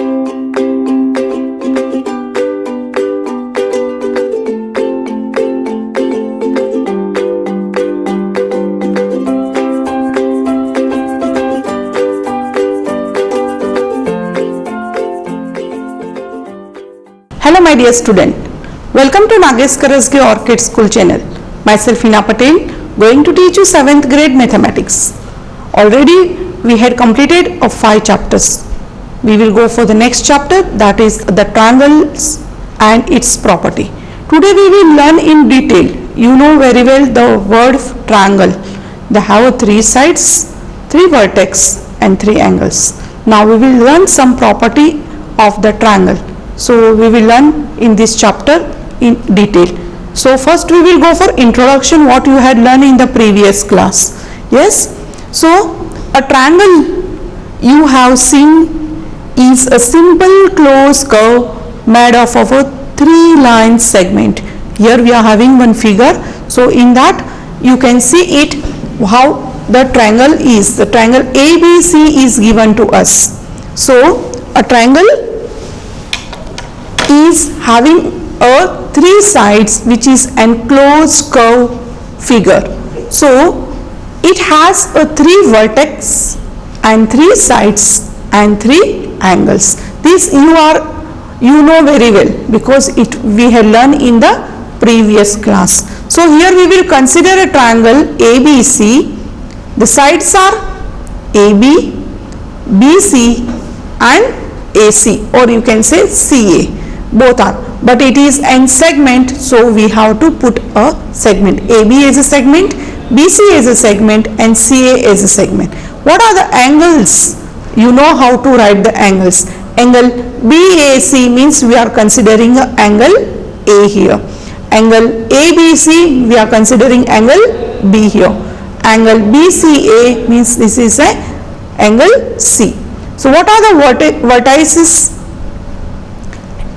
Hello my dear student, welcome to Nagesh Karasge Orchid School channel. Myself Hina Patel, going to teach you 7th grade mathematics. Already we had completed 5 chapters. We will go for the next chapter, that is the triangles and its property. Today we will learn in detail. You know very well the word triangle. They have 3 sides, 3 vertex and 3 angles. Now we will learn some property of the triangle. So we will learn in this chapter in detail. So first we will go for introduction, what you had learned in the previous class. Yes, so a triangle you have seen is a simple closed curve made of a 3-line segment. Here we are having one figure. So in that you can see it how the triangle is. The triangle ABC is given to us. So a triangle is having a 3 sides which is enclosed curve figure. So it has a 3 vertex and 3 sides and 3 angles. This you know very well because we had learned in the previous class. So here we will consider a triangle ABC. The sides are AB, BC and AC, or you can say CA. Both are, but it is in segment, so we have to put a segment. AB is a segment, BC is a segment and CA is a segment. What are the angles? You know how to write the angles. Angle BAC means we are considering angle A here. Angle ABC we are considering angle B here. Angle BCA means this is a angle C. So what are the vertices?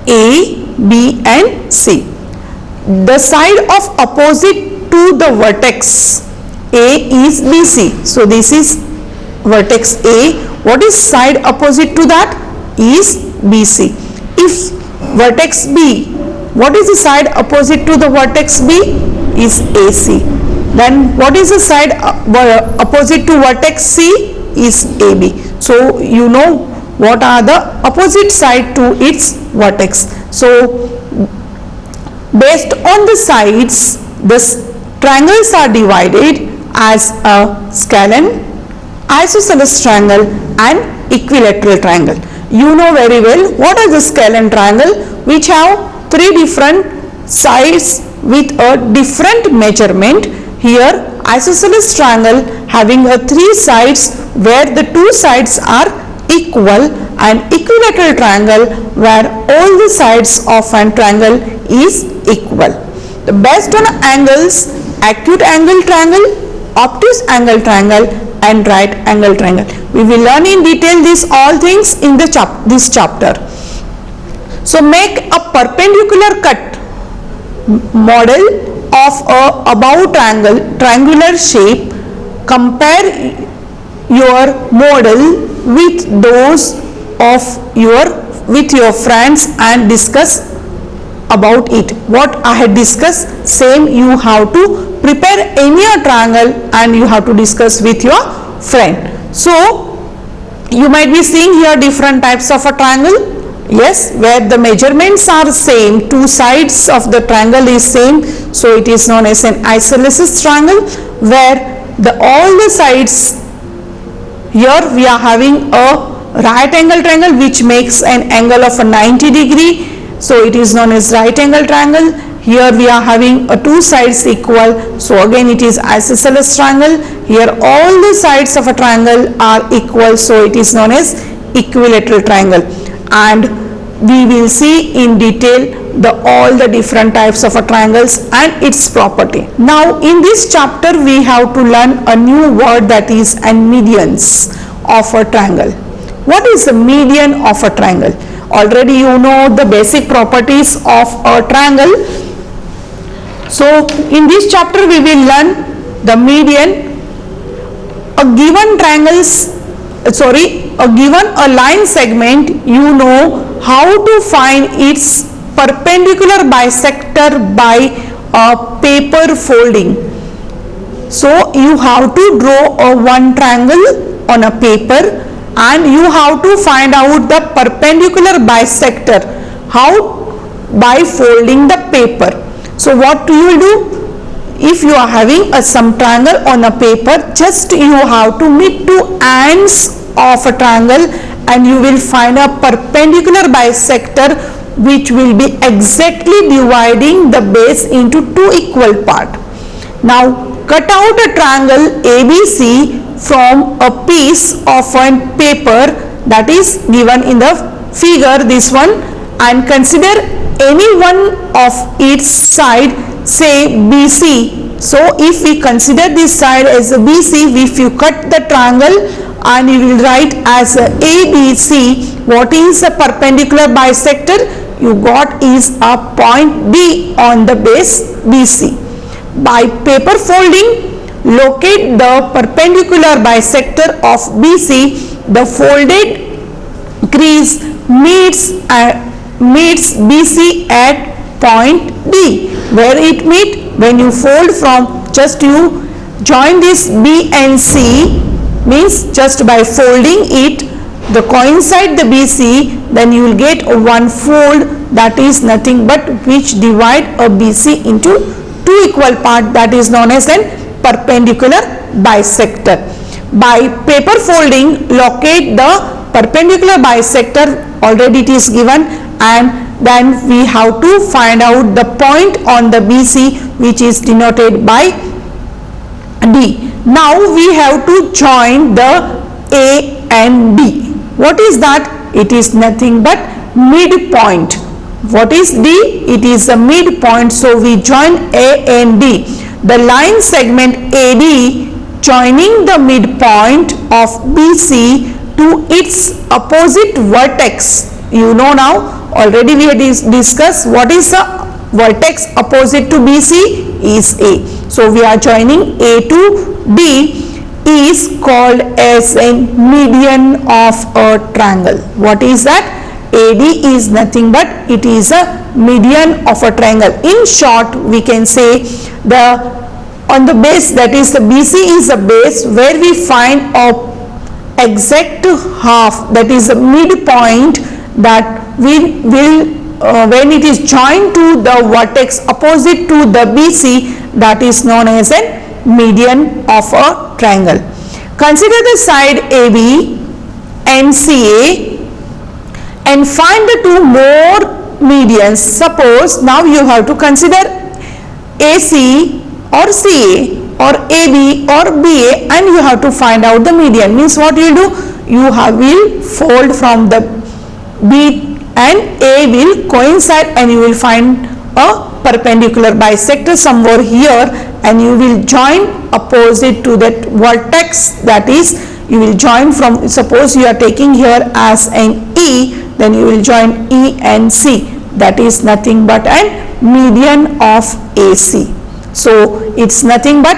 A, B and C. The side of opposite to the vertex A is BC. So this is vertex A. What is side opposite to that? Is BC. If vertex B, what is the side opposite to the vertex B? Is AC. Then what is the side opposite to vertex C? Is AB. So you know what are the opposite side to its vertex. So based on the sides, the triangles are divided as a scalene, isosceles triangle and equilateral triangle. You know very well what is the scalene triangle, which have 3 different sides with a different measurement. Here isosceles triangle having a 3 sides where the 2 sides are equal, and equilateral triangle where all the sides of an triangle is equal. Based on angles, acute angle triangle, obtuse angle triangle and right angle triangle. We will learn in detail these all things in this chapter. So make a perpendicular cut model of a above triangular shape. Compare your model with those of your friends and discuss about it. What I had discussed, same you have to prepare any triangle and you have to discuss with your friend. So you might be seeing here different types of a triangle. Yes, where the measurements are same, 2 sides of the triangle is same, so it is known as an isosceles triangle, where all the sides, here we are having a right angle triangle which makes an angle of a 90 degree, so it is known as right angle triangle. Here we are having 2 sides equal, so again it is isosceles triangle. Here all the sides of a triangle are equal, so it is known as equilateral triangle. And we will see in detail all the different types of triangles and its property. Now in this chapter we have to learn a new word, that is medians of a triangle. What is the median of a triangle? Already you know the basic properties of a triangle. So in this chapter we will learn the median. A given triangles given a line segment, you know how to find its perpendicular bisector by paper folding. So you have to draw a one triangle on a paper and you have to find out the perpendicular bisector. How? By folding the paper. So what you will do? If you are having some triangle on a paper, just you have to meet two ends of a triangle and you will find a perpendicular bisector which will be exactly dividing the base into two equal parts. Now cut out a triangle ABC from a piece of a paper that is given in the figure, this one, and consider any one of its side, say BC. So if we consider this side as a BC, if you cut the triangle and you will write as a ABC, what is a perpendicular bisector? You got is a point B on the base BC. By paper folding, locate the perpendicular bisector of BC. The folded crease meets BC at point D. Where it meet? When you fold from, just you join this B and C, means just by folding it, the coincide the BC, then you will get one fold, that is nothing but which divide a BC into two equal part, that is known as an perpendicular bisector. By paper folding, locate the perpendicular bisector, already it is given, and then we have to find out the point on the BC which is denoted by D. Now we have to join the A and B. What is that? It is nothing but midpoint. What is D? It is a midpoint, so we join A and D. The line segment AD joining the midpoint of BC to its opposite vertex. You know now, already we had discussed what is the vertex opposite to BC is A. So we are joining A to D, is called as a median of a triangle. What is that? AD is nothing but it is a median of a triangle. In short, we can say on the base, that is the BC is a base where we find a exact half, that is a midpoint, that will when it is joined to the vertex opposite to the BC, that is known as a median of a triangle. Consider the side AB and CA and find the two more medians. Suppose now you have to consider AC or CA or AB or BA and you have to find out the median. Means what you will do? You will fold from the B and A will coincide and you will find a perpendicular bisector somewhere here and you will join opposite to that vertex, that is you will join from, suppose you are taking here as an E, then you will join E and C, that is nothing but an median of AC. So it's nothing but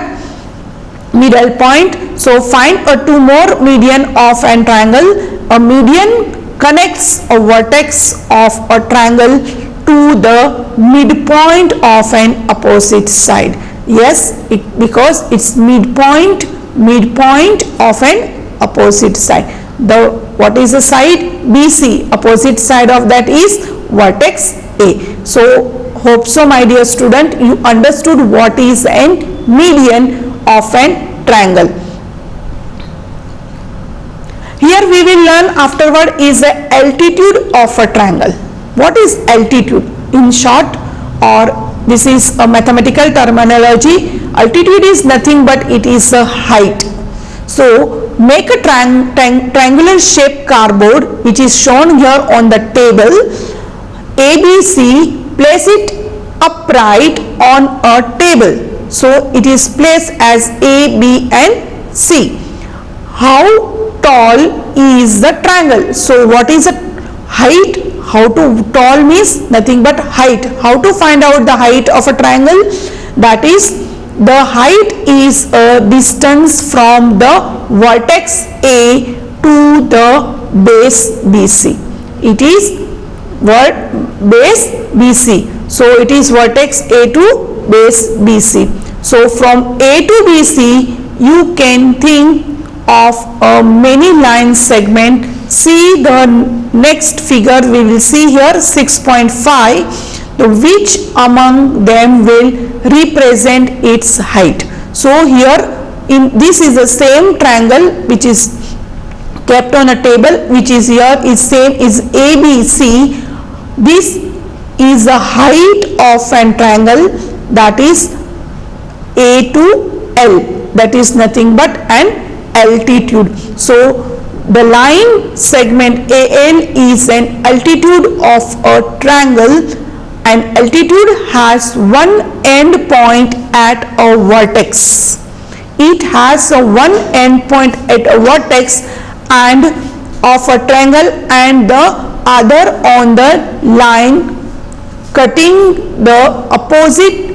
middle point. So find a two more median of an triangle. A median connects a vertex of a triangle to the midpoint of an opposite side. Yes, because it's midpoint of an opposite side. What is the side? BC. Opposite side of that is vertex A. So hope so, my dear student, you understood what is an median of an triangle. Here we will learn afterward is the altitude of a triangle. What is altitude? In short, or this is a mathematical terminology, altitude is nothing but it is a height. So make a triangular shaped cardboard which is shown here on the table. ABC, place it upright on a table. So it is placed as A, B and C. How tall is the triangle? So what is the height? How to tall means nothing but height. How to find out the height of a triangle? That is, the height is a distance from the vertex A to the base BC. It is base BC. So it is vertex A to base BC. So from A to BC you can think of a many line segment. See the next figure, we will see here 6.5. Which among them will represent its height? So here this is the same triangle which is kept on a table, which is here is same is ABC. This is the height of an triangle, that is A to L, that is nothing but an altitude. So the line segment AL is an altitude of a triangle, and altitude has one end point at a vertex. It has a one end point at a vertex and of a triangle, and the other on the line cutting the opposite,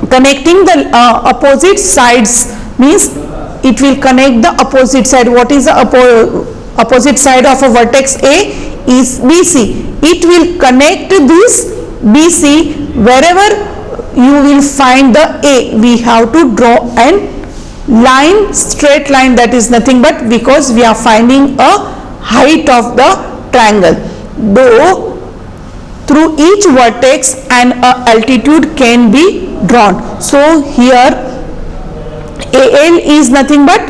connecting the opposite sides, means it will connect the opposite side. What is the opposite side of a vertex A? Is BC. It will connect this BC. Wherever you will find the A, we have to draw an line, straight line, that is nothing but because we are finding a height of the triangle. Though through each vertex an altitude can be drawn. So here AL is nothing but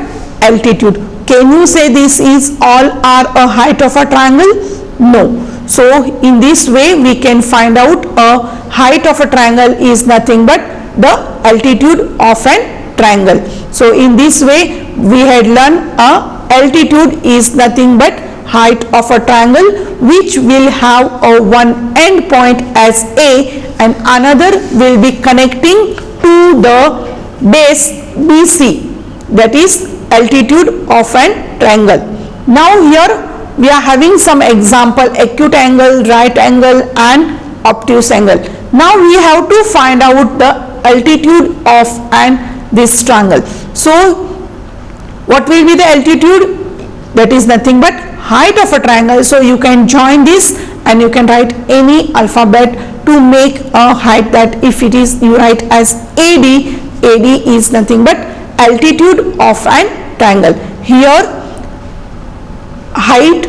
altitude. Can you say this is all are a height of a triangle? No. So in this way we can find out a height of a triangle is nothing but the altitude of an triangle. So in this way we had learned altitude is nothing but height of a triangle, which will have a one end point as A and another will be connecting to the base BC, that is altitude of an triangle. Now here we are having some example: acute angle, right angle and obtuse angle. Now we have to find out the altitude of this triangle. So what will be the altitude? That is nothing but height of a triangle. So you can join this and you can write any alphabet to make a height. That if it is you write as AD, AD is nothing but altitude of an triangle. Here height,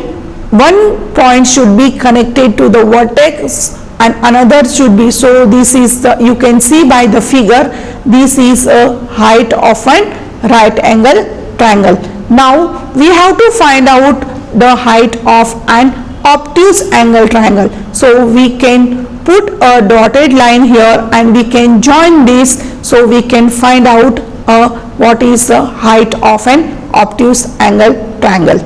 one point should be connected to the vertex and another should be, so this is the, you can see by the figure, this is a height of an right angle triangle. Now we have to find out the height of an obtuse angle triangle. So we can put a dotted line here and we can join this, so we can find out what is the height of an obtuse angle triangle.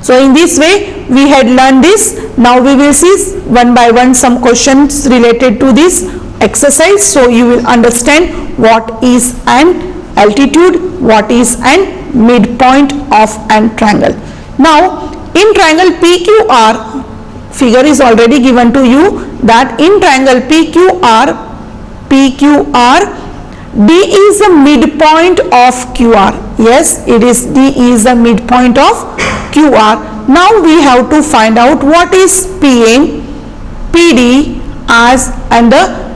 So in this way we had learned this. Now we will see one by one some questions related to this exercise, so you will understand what is an altitude, what is an midpoint of an triangle. Now in triangle PQR, figure is already given to you that in triangle PQR, D is the midpoint of QR. Yes, it is, D is the midpoint of QR. Now we have to find out what is PM, PD as, and the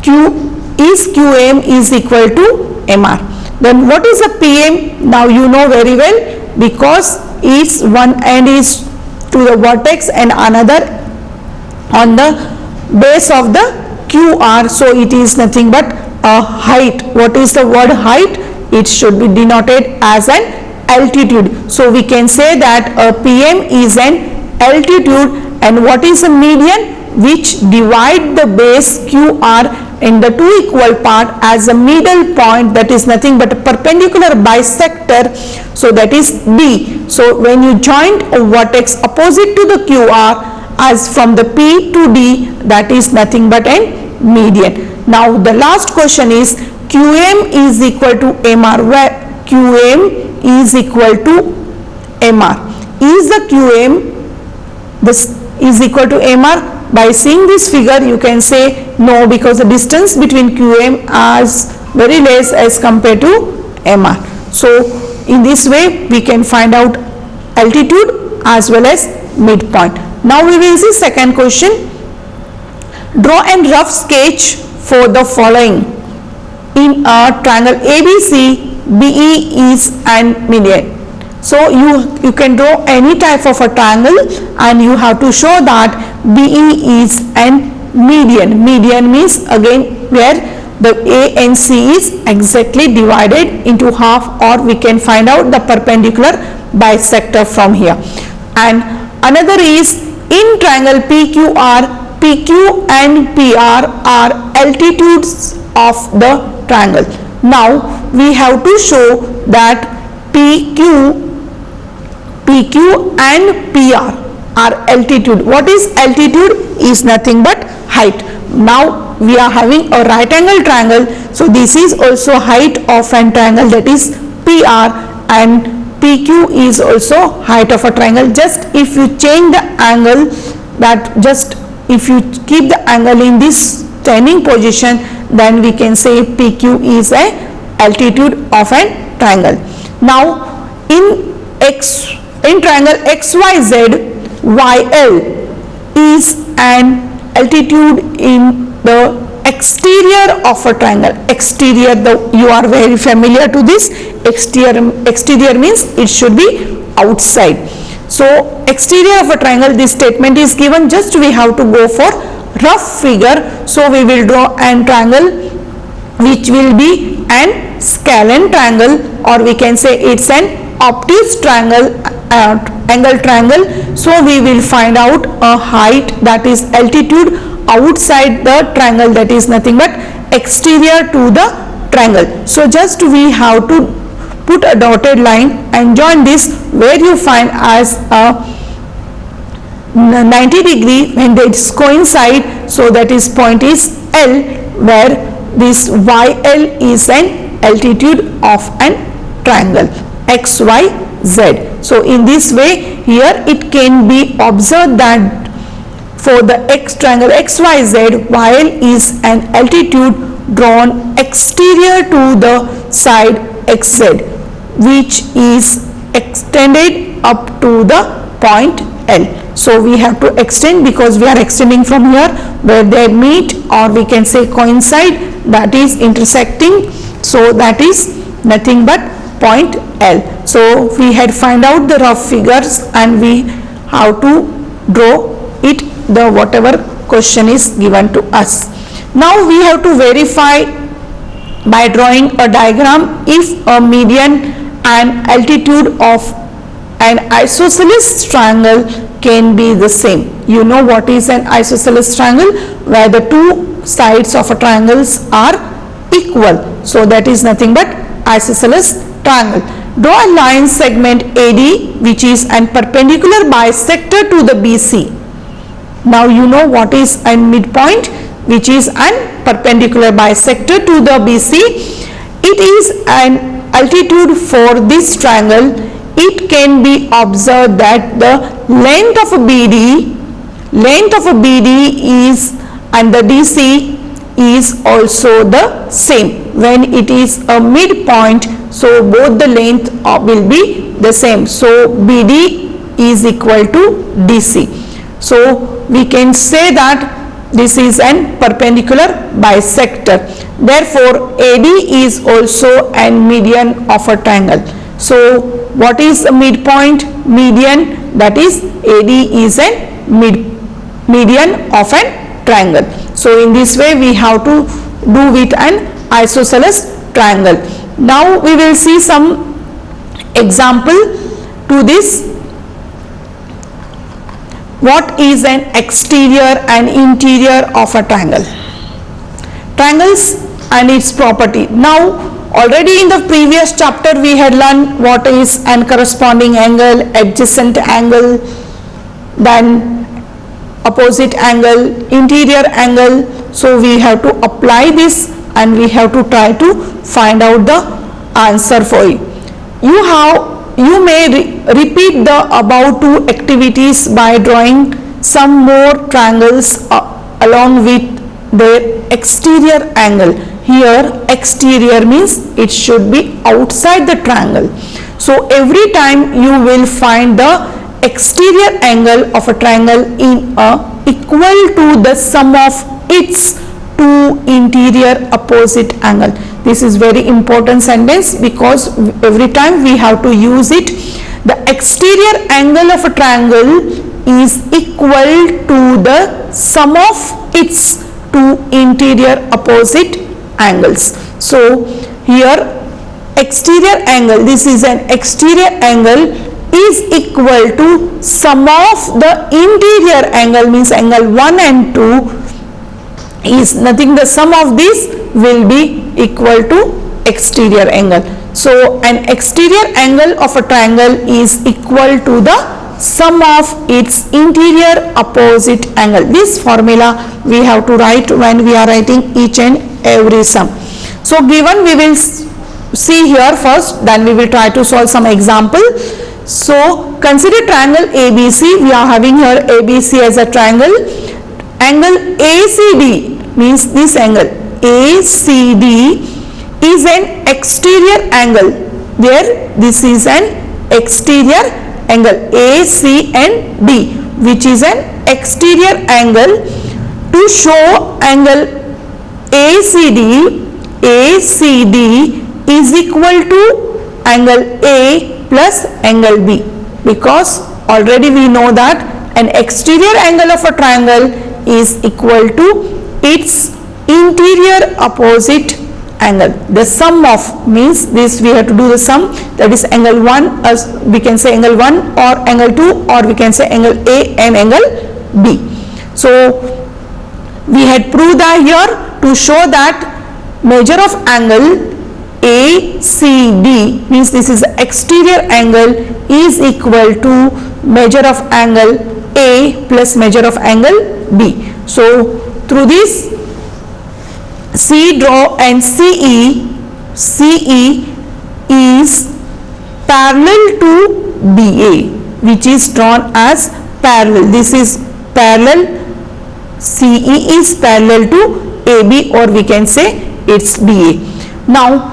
QM is equal to MR. Then what is a PM? Now you know very well, because each one end is to the vertex and another on the base of the QR. So it is nothing but a height. What is the word height? It should be denoted as an altitude. So we can say that a PM is an altitude. And what is a median? Which divide the base QR in the two equal part as a middle point, that is nothing but a perpendicular bisector, so that is B. So when you join a vertex opposite to the QR as from the P to D, that is nothing but a median. Now the last question is QM is equal to MR, where QM is equal to MR. Is the QM this is equal to MR? By seeing this figure you can say no, because the distance between QM is very less as compared to MR. So in this way we can find out altitude as well as midpoint. Now we will see second question. Draw a rough sketch for the following. In a triangle ABC, BE is an median. So you can draw any type of a triangle and you have to show that BE is an median. Median means again where the A and C is exactly divided into half, or we can find out the perpendicular bisector from here. And another is in triangle PQR, PQ and PR are altitudes of the triangle. Now we have to show that PQ and PR are altitude. What is altitude? Is nothing but height. Now we are having a right angle triangle, so this is also height of an triangle, that is PR, and PQ is also height of a triangle. Just if you change the angle, that just if you keep the angle in this standing position, then we can say PQ is a altitude of an triangle. Now in triangle XYZ, YL is an altitude in the exterior of a triangle. Exterior, you are very familiar to this. Exterior means it should be outside. So exterior of a triangle, this statement is given, just we have to go for rough figure. So we will draw an triangle which will be an scalene triangle, or we can say it's an obtuse triangle, angle triangle. So we will find out a height, that is altitude, outside the triangle, that is nothing but exterior to the triangle. So just we have to put a dotted line and join this where you find as a 90 degree when they coincide. So that is point is L, where this YL is an altitude of an triangle XYZ. So in this way here it can be observed that for the triangle XYZ, YL is an altitude drawn exterior to the side XZ, which is extended up to the point L. So we have to extend, because we are extending from here where they meet, or we can say coincide, that is intersecting. So that is nothing but point L. So we had find out the rough figures and we have to draw it, the whatever question is given to us. Now we have to verify by drawing a diagram if a median and altitude of an isosceles triangle can be the same. You know what is an isosceles triangle? Where the two sides of a triangles are equal. So that is nothing but isosceles triangle. Draw a line segment AD which is an perpendicular bisector to the BC. Now you know what is a midpoint, which is an perpendicular bisector to the BC. It is an altitude for this triangle. It can be observed that the length of a BD is and the DC is also the same. When it is a midpoint, so both the length will be the same. So BD is equal to DC. So we can say that this is an perpendicular bisector. Therefore AD is also an median of a triangle. So what is a midpoint? Median, that is AD is a median of a triangle. So in this way we have to do with an isosceles triangle. Now we will see some example to this. What is an exterior and interior of a triangle? Triangles and its property. Now already in the previous chapter we had learned what is an corresponding angle, adjacent angle, then opposite angle, interior angle. So we have to apply this and we have to try to find out the answer for you. You may repeat the above two activities by drawing some more triangles along with their exterior angle. Here exterior means it should be outside the triangle. So every time you will find the exterior angle of a triangle in equal to the sum of its two interior opposite angle. This is very important sentence because every time we have to use it. The exterior angle of a triangle is equal to the sum of its two interior opposite angles. So here exterior angle, this is an exterior angle, is equal to sum of the interior angle, means angle 1 and 2 is nothing, the sum of this will be equal to exterior angle. So an exterior angle of a triangle is equal to the sum of its interior opposite angle. This formula we have to write when we are writing each and every sum. So given, we will see here first, then we will try to solve some example. So consider triangle ABC. We are having here ABC as a triangle. Angle ACD means this angle ACD is an exterior angle, where this is an exterior angle AC and D, which is an exterior angle. To show angle ACD is equal to angle A plus angle B, because already we know that an exterior angle of a triangle is equal to its interior opposite angle. The sum of means this we have to do the sum, that is angle 1, as we can say angle 1 or angle 2, or we can say angle A and angle B. So we had proved that here to show that measure of angle ACD, means this is the exterior angle, is equal to measure of angle A plus measure of angle B. So through this C draw and CE is parallel to BA, which is drawn as parallel. This is parallel, CE is parallel to AB, or we can say it's BA. Now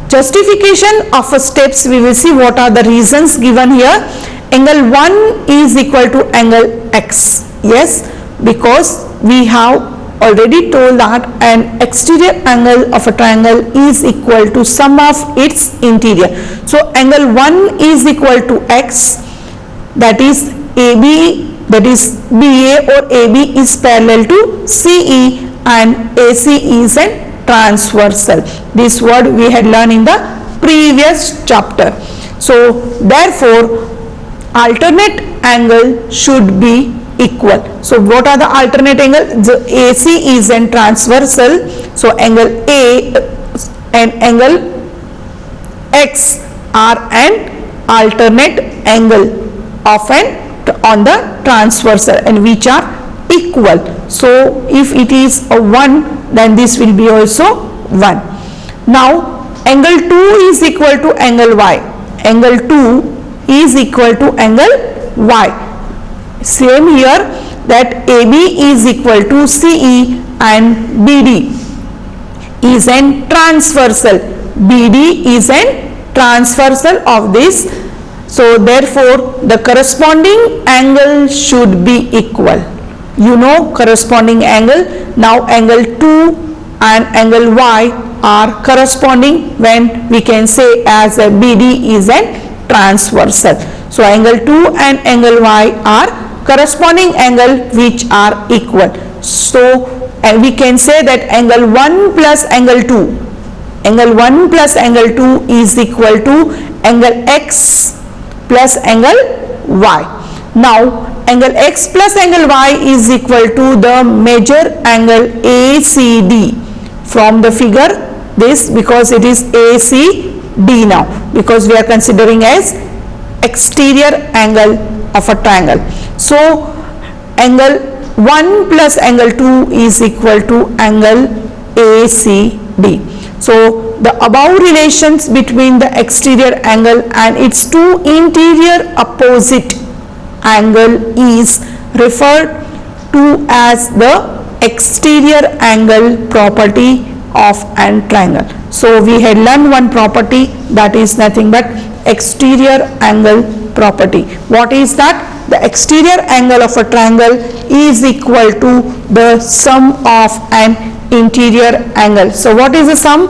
justification of steps, we will see what are the reasons given here. Angle 1 is equal to angle X. Yes, because we have already told that an exterior angle of a triangle is equal to sum of its interior. So angle 1 is equal to X, that is AB, that is BA or AB is parallel to CE, and AC is an transversal. This word we had learned in the previous chapter. So therefore alternate angle should be equal. So what are the alternate angle? The AC is an transversal, so angle A and angle X are an alternate angle of on the transversal, and which are equal. So if it is a 1, then this will be also 1. Now angle 2 is equal to angle Y. Angle 2 is equal to angle Y. Same here, that AB is equal to CE and BD is an transversal. BD is an transversal of this. So therefore the corresponding angle should be equal. You know corresponding angle. Now angle 2 and angle Y are corresponding when we can say as a BD is a transversal. So angle 2 and angle Y are corresponding angle which are equal. So we can say that angle 1 plus angle 2, angle 1 plus angle 2 is equal to angle X plus angle Y. Now angle X plus angle Y is equal to the measure angle ACD from the figure, this, because it is ACD now, because we are considering as exterior angle of a triangle. So angle 1 plus angle 2 is equal to angle ACD. So the above relations between the exterior angle and its two interior opposite angle is referred to as the exterior angle property of an triangle. So we had learned one property, that is nothing but exterior angle property. What is that? The exterior angle of a triangle is equal to the sum of an interior angle. So what is the sum?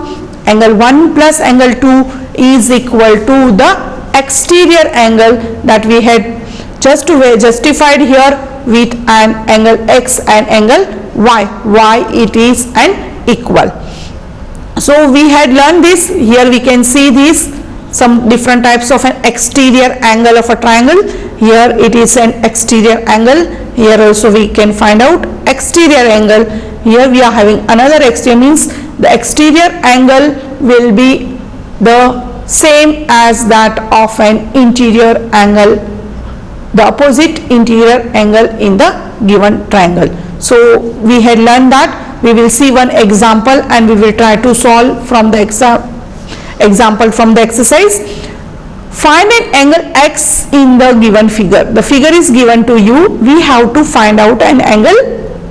Angle 1 plus angle 2 is equal to the exterior angle that we had just justified here with an angle x and angle y. Why it is an equal. So we had learned this. Here we can see this, some different types of an exterior angle of a triangle. Here it is an exterior angle. Here also we can find out exterior angle. Here we are having another exterior, means the exterior angle will be the same as that of an interior angle, the opposite interior angle in the given triangle. So we had learned that. We will see one example and we will try to solve from the example from the exercise. Find an angle x in the given figure. The figure is given to you. We have to find out an angle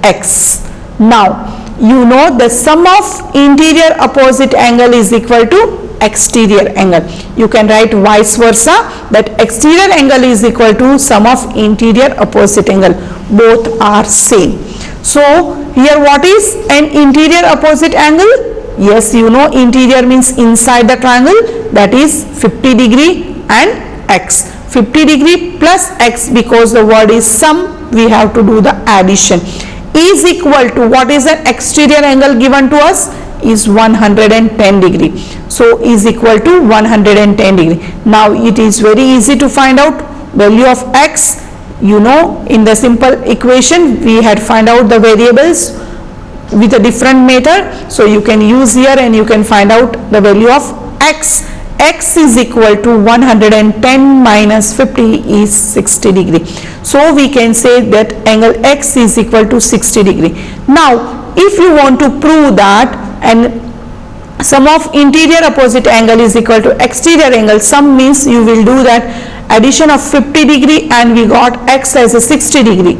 x. Now you know the sum of interior opposite angle is equal to exterior angle. You can write vice versa, that exterior angle is equal to sum of interior opposite angle. Both are same. So here what is an interior opposite angle? Yes, you know interior means inside the triangle, that is 50 degree and x. 50 degree plus x, because the word is sum, we have to do the addition, is equal to what is an exterior angle given to us is 110 degree. So is equal to 110 degree. Now it is very easy to find out value of x. You know, in the simple equation we had find out the variables with a different method. So you can use here and you can find out the value of x. X is equal to 110 minus 50 is 60 degree. So we can say that angle x is equal to 60 degree. Now if you want to prove that and sum of interior opposite angle is equal to exterior angle, sum means you will do that addition of 50 degree and we got x as a 60 degree.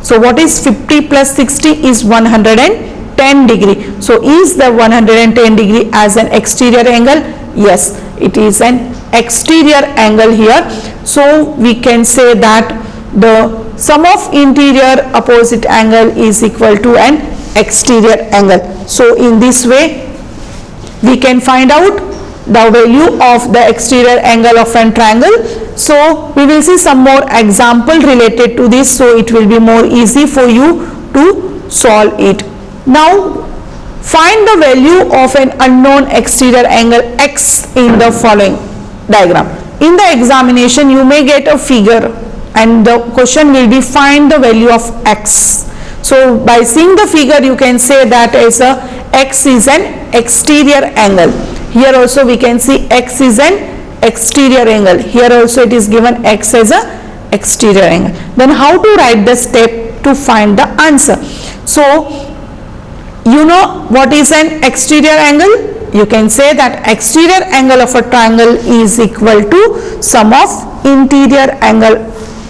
So what is 50 plus 60 is 110 degree. So is the 110 degree as an exterior angle? Yes, it is an exterior angle here. So we can say that the sum of interior opposite angle is equal to an exterior angle. So in this way we can find out the value of the exterior angle of an triangle. So we will see some more example related to this, so it will be more easy for you to solve it. Now find the value of an unknown exterior angle x in the following diagram. In the examination you may get a figure and the question will be find the value of x. So by seeing the figure you can say that as a x is an exterior angle. Here also we can see x is an exterior angle. Here also it is given x as a exterior angle. Then how to write the step to find the answer? So you know what is an exterior angle? You can say that exterior angle of a triangle is equal to sum of interior angle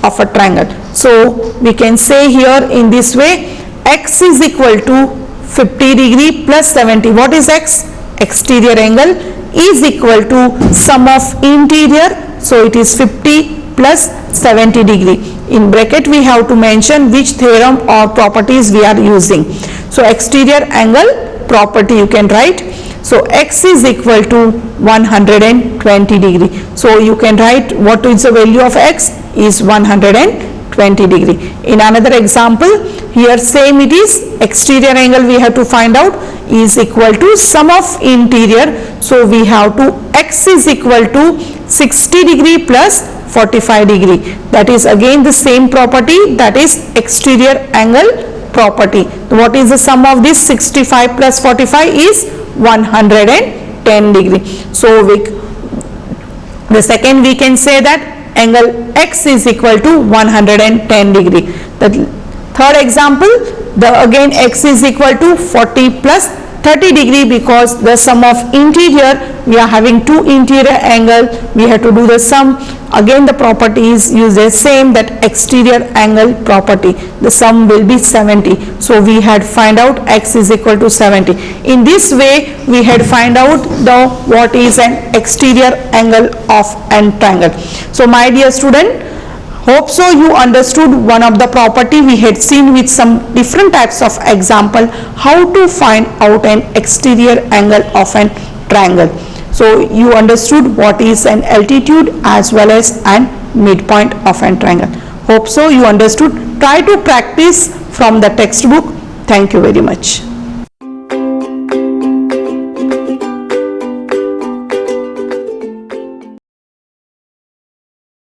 of a triangle. So we can say here in this way, x is equal to 50 degree plus 70. What is x? Exterior angle is equal to sum of interior. So it is 50 plus 70 degree. In bracket we have to mention which theorem or properties we are using. So exterior angle property you can write. So x is equal to 120 degree. So you can write what is the value of x is 120 degree. In another example, here same it is exterior angle we have to find out is equal to sum of interior. So we have to x is equal to 60 degree plus 45 degree. That is again the same property, that is exterior angle property. What is the sum of this? 65 plus 45 is 110 degree. So the second we can say that angle x is equal to 110 degree. The third example, the again x is equal to 40 plus 30 degree because the sum of interior, we are having two interior angle, we have to do the sum. Again the properties use the same, that exterior angle property, the sum will be 70. So we had find out x is equal to 70. In this way we had find out the what is an exterior angle of an triangle. So my dear student, hope so you understood one of the property. We had seen with some different types of example how to find out an exterior angle of an triangle. So you understood what is an altitude as well as an midpoint of an triangle. Hope so you understood. Try to practice from the textbook. Thank you very much.